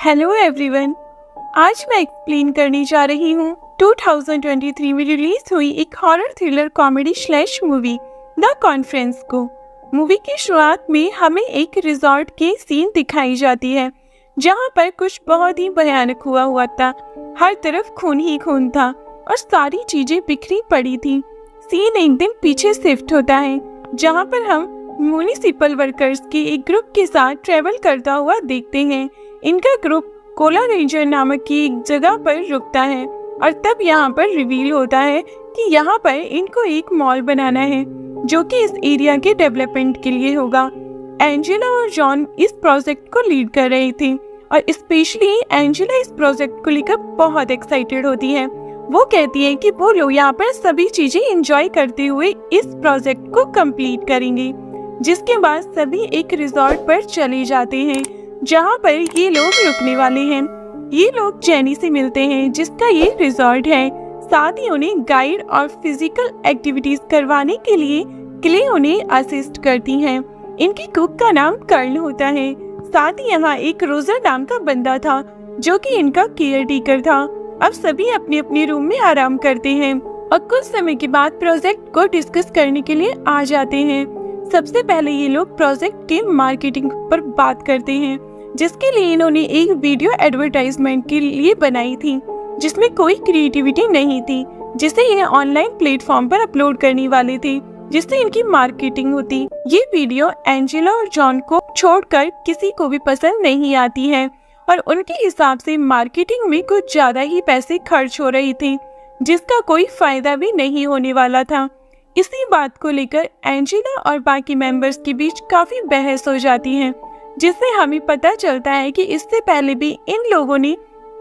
Hello everyone. आज मैं explain करने जा रही हूँ 2023 में रिलीज हुई एक horror thriller comedy slash movie the conference को। मूवी की शुरुआत में हमें एक रिजॉर्ट के सीन दिखाई जाती है जहाँ पर कुछ बहुत ही भयानक हुआ था। हर तरफ खून ही खून था और सारी चीजें बिखरी पड़ी थी। सीन एक दिन पीछे शिफ्ट होता है जहाँ पर हम म्युनिसिपल वर्कर्स के एक ग्रुप के साथ ट्रेवल करता हुआ देखते हैं। इनका ग्रुप कोला रेंजर नामक की एक जगह पर रुकता है और तब यहाँ पर रिवील होता है कि यहाँ पर इनको एक मॉल बनाना है जो कि इस एरिया के डेवलपमेंट के लिए होगा। एंजेला और जॉन इस प्रोजेक्ट को लीड कर रही थी और स्पेशली एंजेला इस प्रोजेक्ट को लेकर बहुत एक्साइटेड होती है। वो कहती है कि वो लोग यहाँ पर सभी चीजें एंजॉय करते हुए इस प्रोजेक्ट को कंप्लीट करेंगे। जिसके बाद सभी एक रिजॉर्ट पर चले जाते हैं जहाँ पर ये लोग रुकने वाले हैं। ये लोग जेनी से मिलते हैं जिसका ये रिजॉर्ट है। साथ ही उन्हें गाइड और फिजिकल एक्टिविटीज करवाने के लिए क्ले उन्हें असिस्ट करती हैं। इनकी कुक का नाम कर्ल होता है। साथ ही यहाँ एक रोजर नाम का बंदा था जो कि इनका केयर टेकर था। अब सभी अपने अपने रूम में आराम करते हैं और कुछ समय के बाद प्रोजेक्ट को डिस्कस करने के लिए आ जाते हैं। सबसे पहले ये लोग प्रोजेक्ट के मार्केटिंग पर बात करते हैं जिसके लिए इन्होंने एक वीडियो एडवर्टाइजमेंट के लिए बनाई थी जिसमें कोई क्रिएटिविटी नहीं थी, जिसे ये ऑनलाइन प्लेटफॉर्म पर अपलोड करने वाले थे जिससे इनकी मार्केटिंग होती। ये वीडियो एंजेला और जॉन को छोड़कर किसी को भी पसंद नहीं आती है और उनके हिसाब से मार्केटिंग में कुछ ज्यादा ही पैसे खर्च हो रही थी जिसका कोई फायदा भी नहीं होने वाला था। इसी बात को लेकर एंजेला और बाकी मेंबर्स के बीच काफी बहस हो जाती है जिससे हमें पता चलता है कि इससे पहले भी इन लोगों ने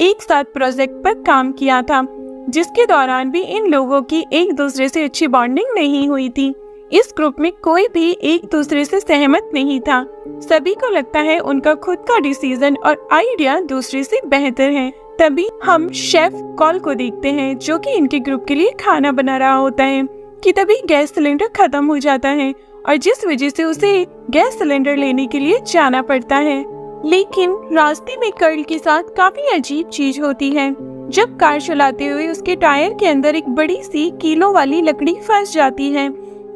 एक साथ प्रोजेक्ट पर काम किया था जिसके दौरान भी इन लोगों की एक दूसरे से अच्छी बॉन्डिंग नहीं हुई थी। इस ग्रुप में कोई भी एक दूसरे से सहमत नहीं था। सभी को लगता है उनका खुद का डिसीजन और आइडिया दूसरे से बेहतर है। तभी हम शेफ कॉल को देखते हैं जो कि इनके ग्रुप के लिए खाना बना रहा होता है कि तभी गैस सिलेंडर खत्म हो जाता है और जिस वजह से उसे गैस सिलेंडर लेने के लिए जाना पड़ता है। लेकिन रास्ते में कर्ल के साथ काफी अजीब चीज होती है। जब कार चलाते हुए उसके टायर के अंदर एक बड़ी सी कीलों वाली लकड़ी फंस जाती है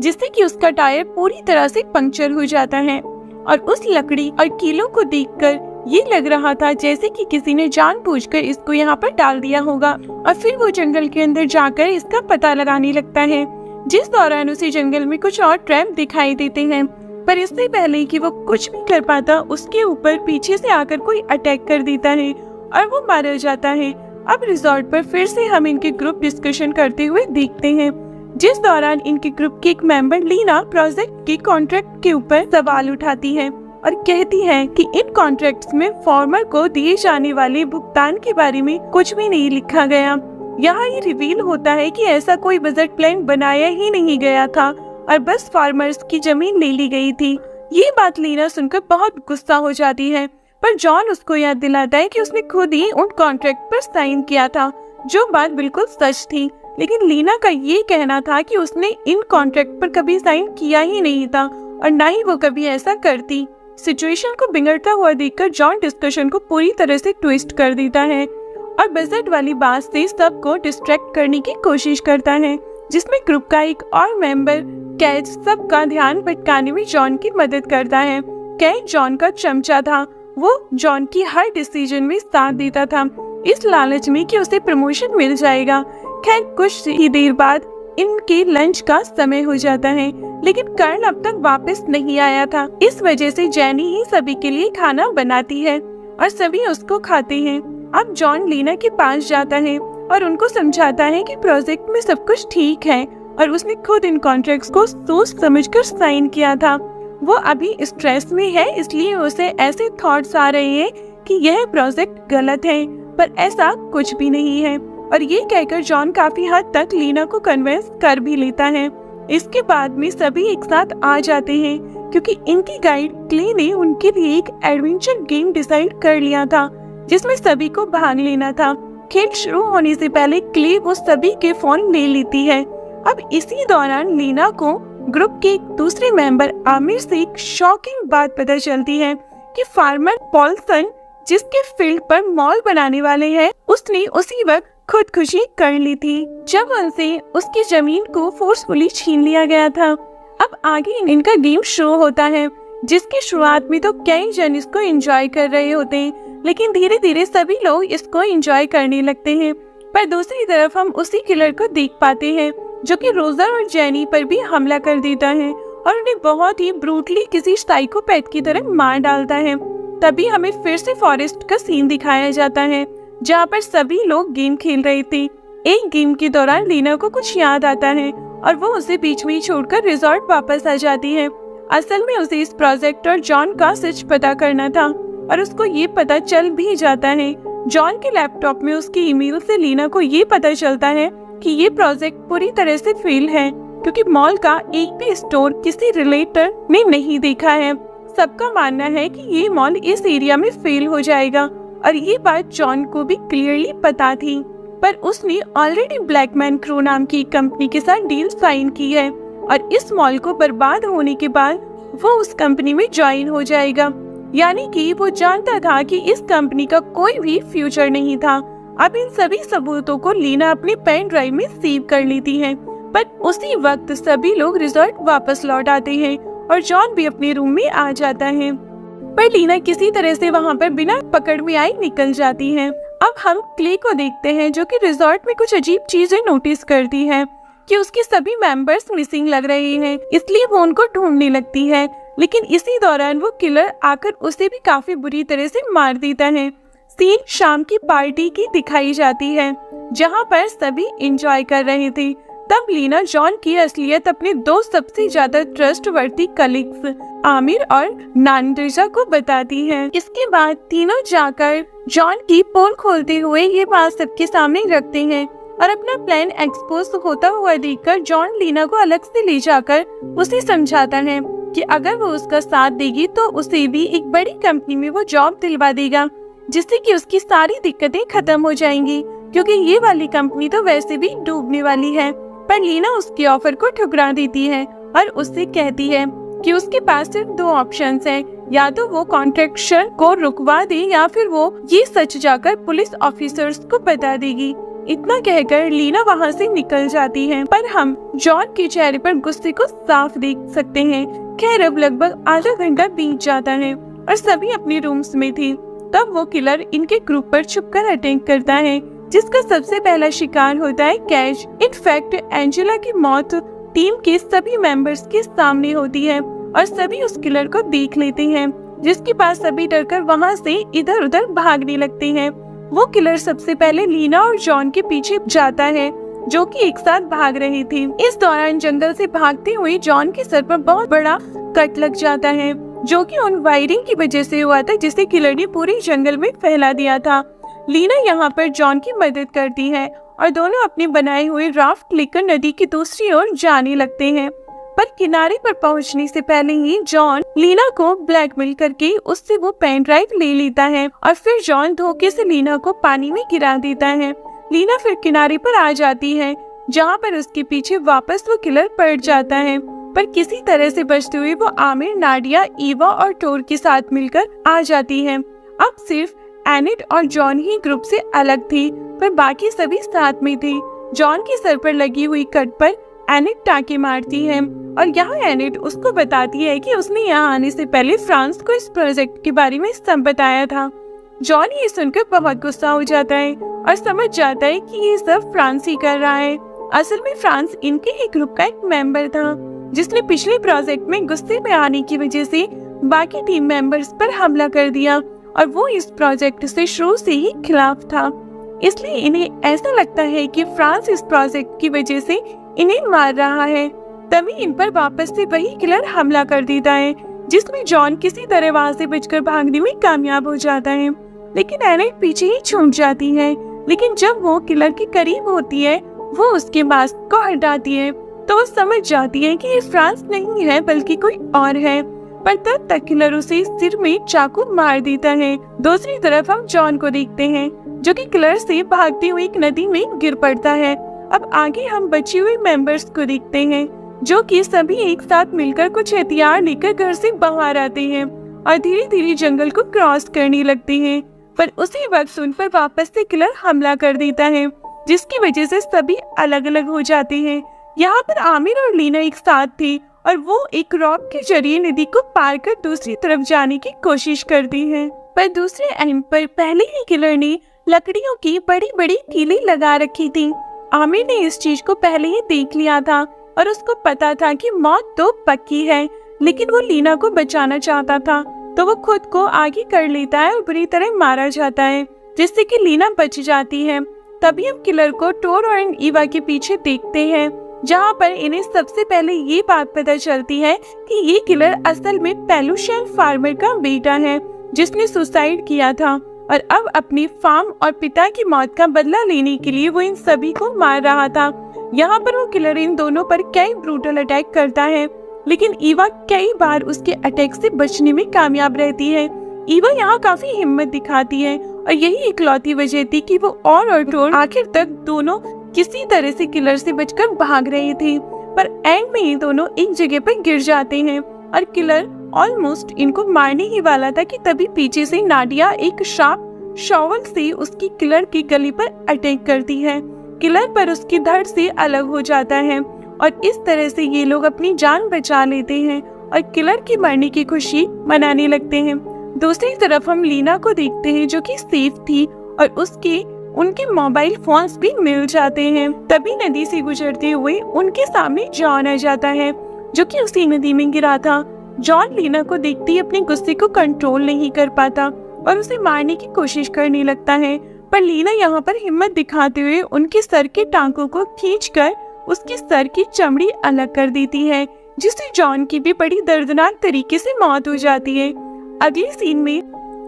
जिससे कि उसका टायर पूरी तरह से पंक्चर हो जाता है और उस लकड़ी और कीलों को देखकर ये लग रहा था जैसे कि किसी ने जानबूझकर इसको यहाँ पर डाल दिया होगा और फिर वो जंगल के अंदर जाकर इसका पता लगाने लगता है। जिस दौरान उसे जंगल में कुछ और ट्रैप दिखाई देते हैं, पर इससे पहले कि वो कुछ भी कर पाता उसके ऊपर पीछे से आकर कोई अटैक कर देता है और वो मारा जाता है। अब रिजॉर्ट पर फिर से हम इनके ग्रुप डिस्कशन करते हुए देखते हैं जिस दौरान इनके ग्रुप की एक मेंबर लीना प्रोजेक्ट के कॉन्ट्रैक्ट के ऊपर सवाल उठाती है और कहती है कि इन कॉन्ट्रैक्ट्स में फार्मर को दिए जाने वाले भुगतान के बारे में कुछ भी नहीं लिखा गया। यहाँ ये रिवील होता है कि ऐसा कोई बजट प्लान बनाया ही नहीं गया था और बस फार्मर्स की जमीन ले ली गई थी। ये बात लीना सुनकर बहुत गुस्सा हो जाती है, पर जॉन उसको याद दिलाता है कि उसने खुद ही उन कॉन्ट्रैक्ट पर साइन किया था, जो बात बिल्कुल सच थी। लेकिन लीना का ये कहना था कि उसने इन कॉन्ट्रैक्ट पर कभी साइन किया ही नहीं था और न ही वो कभी ऐसा करती। सिचुएशन को बिगड़ता हुआ देखकर जॉन डिस्कशन को पूरी तरह से ट्विस्ट कर देता है और बजट वाली बात से सबको डिस्ट्रैक्ट करने की कोशिश करता है, जिसमें ग्रुप का एक और मेंबर कैच सबका ध्यान भटकाने में जॉन की मदद करता है। कैच जॉन का चमचा था। वो जॉन की हर डिसीजन में साथ देता था इस लालच में कि उसे प्रमोशन मिल जाएगा। खैर कुछ ही देर बाद इनके लंच का समय हो जाता है लेकिन कर्ल अब तक वापस नहीं आया था। इस वजह से जेनी ही सभी के लिए खाना बनाती है और सभी उसको खाते हैं। अब जॉन लीना के पास जाता है और उनको समझाता है कि प्रोजेक्ट में सब कुछ ठीक है और उसने खुद इन कॉन्ट्रैक्ट्स को सोच समझकर साइन किया था। वो अभी स्ट्रेस में है इसलिए उसे ऐसे थॉट्स आ रहे हैं कि यह प्रोजेक्ट गलत है, पर ऐसा कुछ भी नहीं है और ये कहकर जॉन काफी हद तक लीना को कन्विंस कर भी लेता है। इसके बाद में सभी एक साथ आ जाते हैं क्योंकि इनकी गाइड क्ले ने उनके लिए एक एडवेंचर गेम डिसाइड कर लिया था जिसमें सभी को भाग लेना था। खेल शुरू होने से पहले क्ले वो सभी के फोन ले लेती है। अब इसी दौरान लीना को ग्रुप के एक दूसरे मेंबर आमिर से एक शॉकिंग बात पता चलती है कि फार्मर पॉलसन जिसके फील्ड पर मॉल बनाने वाले हैं, उसने उसी वक्त खुदकुशी कर ली थी जब उनसे उसकी जमीन को फोर्सफुली छीन लिया गया था। अब आगे इनका गेम शो होता है, जिसकी शुरुआत में तो कई जन इसको एंजॉय कर रहे होते हैं, लेकिन धीरे धीरे सभी लोग इसको एंजॉय करने लगते हैं। पर दूसरी तरफ हम उसी किलर को देख पाते हैं जो कि रोजर और जेनी पर भी हमला कर देता है और उन्हें बहुत ही ब्रूटली किसी साइकोपैथ की तरह मार डालता है। तभी हमें फिर से फॉरेस्ट का सीन दिखाया जाता है, जहाँ पर सभी लोग गेम खेल रहे थे। एक गेम के दौरान लीना को कुछ याद आता है और वो उसे बीच में ही छोड़कर रिजॉर्ट वापस आ जाती है। असल में उसे इस प्रोजेक्ट और जॉन का सच पता करना था और उसको ये पता चल भी जाता है। जॉन के लैपटॉप में उसकी ईमेल से लीना को ये पता चलता है कि ये प्रोजेक्ट पूरी तरह से फेल है, क्योंकि मॉल का एक भी स्टोर किसी रिलेटर ने नहीं देखा है। सबका मानना है कि ये मॉल इस एरिया में फेल हो जाएगा और ये बात जॉन को भी क्लियरली पता थी, पर उसने ऑलरेडी ब्लैकमैन क्रू नाम की कंपनी के साथ डील साइन की है और इस मॉल को बर्बाद होने के बाद वो उस कंपनी में ज्वाइन हो जाएगा। यानी कि वो जानता था कि इस कंपनी का कोई भी फ्यूचर नहीं था। अब इन सभी सबूतों को लीना अपने पेन ड्राइव में सेव कर लेती है, पर उसी वक्त सभी लोग रिजॉर्ट वापस लौट आते हैं और जॉन भी अपने रूम में आ जाता है। पर लीना किसी तरह से वहाँ पर बिना पकड़ में आई निकल जाती है। अब हम क्ले को देखते हैं, जो कि रिजॉर्ट में कुछ अजीब चीजें नोटिस करती है कि उसके सभी मेंबर्स मिसिंग लग रहे हैं, इसलिए वो उनको ढूंढने लगती है। लेकिन इसी दौरान वो किलर आकर उसे भी काफी बुरी तरह से मार देता है। सीन शाम की पार्टी की दिखाई जाती है, जहाँ पर सभी एंजॉय कर रहे थे। तब लीना जॉन की असलियत अपने दो सबसे ज्यादा ट्रस्टवर्दी कलीग्स आमिर और नादिर्जा को बताती है। इसके बाद तीनों जाकर जॉन की पोल खोलते हुए ये बात सबके सामने रखते हैं और अपना प्लान एक्सपोज होता हुआ देखकर जॉन लीना को अलग से ले जाकर उसे समझाता है कि अगर वो उसका साथ देगी तो उसे भी एक बड़ी कंपनी में वो जॉब दिलवा देगा, जिससे कि उसकी सारी दिक्कतें खत्म हो जाएंगी, क्योंकि ये वाली कंपनी तो वैसे भी डूबने वाली है। पर लीना उसके ऑफर को ठुकरा देती है और उससे कहती है कि उसके पास सिर्फ दो ऑप्शंस हैं, या तो वो कॉन्ट्रैक्शन को रुकवा दे या फिर वो ये सच जाकर पुलिस ऑफिसर्स को बता देगी। इतना कहकर लीना वहाँ से निकल जाती है, पर हम जॉन के चेहरे पर गुस्से को साफ देख सकते हैं। खैर अब लगभग आधा घंटा बीत जाता है और सभी अपने रूम्स में थे। तब वो किलर इनके ग्रुप पर छुपकर अटैक करता है, जिसका सबसे पहला शिकार होता है कैश। इनफैक्ट एंजेला की मौत टीम के सभी मेंबर्स के सामने होती है और सभी उस किलर को देख लेते हैं, जिसके पास सभी डरकर वहाँ से इधर उधर भागने लगते हैं। वो किलर सबसे पहले लीना और जॉन के पीछे जाता है, जो कि एक साथ भाग रहे थे। इस दौरान जंगल से भागते हुए जॉन के सर पर बहुत बड़ा कट लग जाता है, जो कि उन वायरिंग की वजह से हुआ था जिसे किलर ने पूरे जंगल में फैला दिया था। लीना यहाँ पर जॉन की मदद करती है और दोनों अपने बनाए हुए राफ्ट लेकर नदी की दूसरी ओर जाने लगते हैं। पर किनारे पर पहुँचने से पहले ही जॉन लीना को ब्लैकमेल करके उससे वो पेन ड्राइव ले लेता है और फिर जॉन धोखे से लीना को पानी में गिरा देता है। लीना फिर किनारे पर आ जाती है, जहाँ पर उसके पीछे वापस वो किलर पड़ जाता है, पर किसी तरह से बचते हुए वो आमिर, नाडिया, ईवा और टोर के साथ मिलकर आ जाती है। अब सिर्फ एनिट और जॉन ही ग्रुप से अलग थे, पर बाकी सभी साथ में थे। जॉन के सर पर लगी हुई कट पर एनिट टाके मारती है और यहाँ एनिट उसको बताती है कि उसने यहाँ आने से पहले फ्रांस को इस प्रोजेक्ट के बारे में सब बताया था। जॉन ये सुनकर बहुत गुस्सा हो जाता है और समझ जाता है कि ये सब फ्रांस ही कर रहा है। असल में फ्रांस इनके ही ग्रुप का एक मेंबर था, जिसने पिछले प्रोजेक्ट में गुस्से में आने की वजह से बाकी टीम मेंबर्स पर हमला कर दिया और वो इस प्रोजेक्ट से शुरू से ही खिलाफ था। इसलिए इन्हें ऐसा लगता है कि फ्रांस इस प्रोजेक्ट की वजह से इन्हें मार रहा है। तभी इन पर वापस से वही किलर हमला कर देता है, जिसमें जॉन किसी तरह वहाँ से बचकर भागने में कामयाब हो जाता है, लेकिन एनिट पीछे ही छूट जाती है। लेकिन जब वो किलर के करीब होती है, वो उसके मास्क को हटाती है तो वो समझ जाती है कि ये फ्रांस नहीं है बल्कि कोई और है, पर तब तक किलर उसे सिर में चाकू मार देता है। दूसरी तरफ हम जॉन को देखते हैं, जो कि किलर से भागते हुए एक नदी में गिर पड़ता है। अब आगे हम बचे हुए मेंबर्स को देखते हैं, जो कि सभी एक साथ मिलकर कुछ हथियार लेकर घर से बाहर आते हैं और धीरे धीरे जंगल को क्रॉस करने लगते हैं। पर उसी वक्त उन पर वापस से किलर हमला कर देता है, जिसकी वजह से सभी अलग अलग हो जाते हैं। यहाँ पर आमिर और लीना एक साथ थे और वो एक रॉक के जरिए नदी को पार कर दूसरी तरफ जाने की कोशिश करती हैं। पर दूसरे एंड पर पहले ही किलर ने लकड़ियों की बड़ी बड़ी कीलें लगा रखी थी। आमिर ने इस चीज को पहले ही देख लिया था और उसको पता था कि मौत तो पक्की है, लेकिन वो लीना को बचाना चाहता था, तो वो खुद को आगे कर लेता है और बुरी तरह मारा जाता है, जिससे कि लीना बच जाती है। तभी हम किलर को टोरो और ईवा के पीछे देखते हैं, जहाँ पर इन्हें सबसे पहले ये बात पता चलती है कि ये किलर असल में पेलुशियन फार्मर का बेटा है, जिसने सुसाइड किया था और अब अपनी फार्म और पिता की मौत का बदला लेने के लिए वो इन सभी को मार रहा था। यहाँ पर वो किलर इन दोनों पर कई ब्रूटल अटैक करता है, लेकिन ईवा कई बार उसके अटैक से बचने में कामयाब रहती है। ईवा यहाँ काफी हिम्मत दिखाती है और यही इकलौती वजह थी कि वो और टोर आखिर तक दोनों किसी तरह से किलर से बचकर भाग रहे थे। पर एंड में ये दोनों एक जगह पर गिर जाते हैं और किलर ऑलमोस्ट इनको मारने ही वाला था कि तभी पीछे से नाडिया एक शार्प शॉवल से उसकी किलर की गले पर अटैक करती है। किलर पर उसकी धड़ से अलग हो जाता है और इस तरह से ये लोग अपनी जान बचा लेते हैं और किलर की मरने की खुशी मनाने लगते हैं। दूसरी तरफ हम लीना को देखते हैं, जो कि सेफ थी और उनके मोबाइल फोन्स भी मिल जाते हैं। तभी नदी से गुजरते हुए उनके सामने जॉन आ जाता है, जो कि उसी नदी में गिरा था। जॉन लीना को देखते ही अपने गुस्से को कंट्रोल नहीं कर पाता और उसे मारने की कोशिश करने लगता है, पर लीना यहाँ पर हिम्मत दिखाते हुए उनके सर के टांकों को खींचकर उसके सर की चमड़ी अलग कर देती है, जिससे जॉन की भी बड़ी दर्दनाक तरीके से मौत हो जाती है। अगले सीन में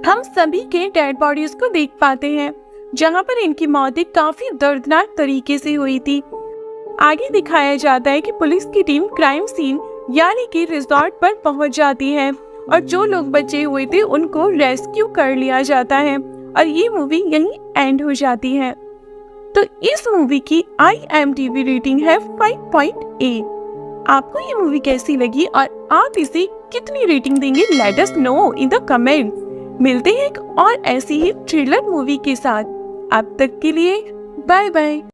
हम सभी के डेड बॉडीज को देख पाते हैं, जहाँ पर इनकी मौतें काफी दर्दनाक तरीके से हुई थी। आगे दिखाया जाता है कि पुलिस की टीम क्राइम सीन यानी कि रिजॉर्ट पर पहुंच जाती है और जो लोग बचे हुए थे उनको रेस्क्यू कर लिया जाता है और ये मूवी यहीं एंड हो जाती है। तो इस मूवी की IMDb रेटिंग है 5.8। आपको ये मूवी कैसी लगी और आप इसे कितनी रेटिंग देंगे? Let us know in the comment. मिलते हैं एक और ऐसी ही थ्रिलर मूवी के साथ। अब तक के लिए बाय बाय।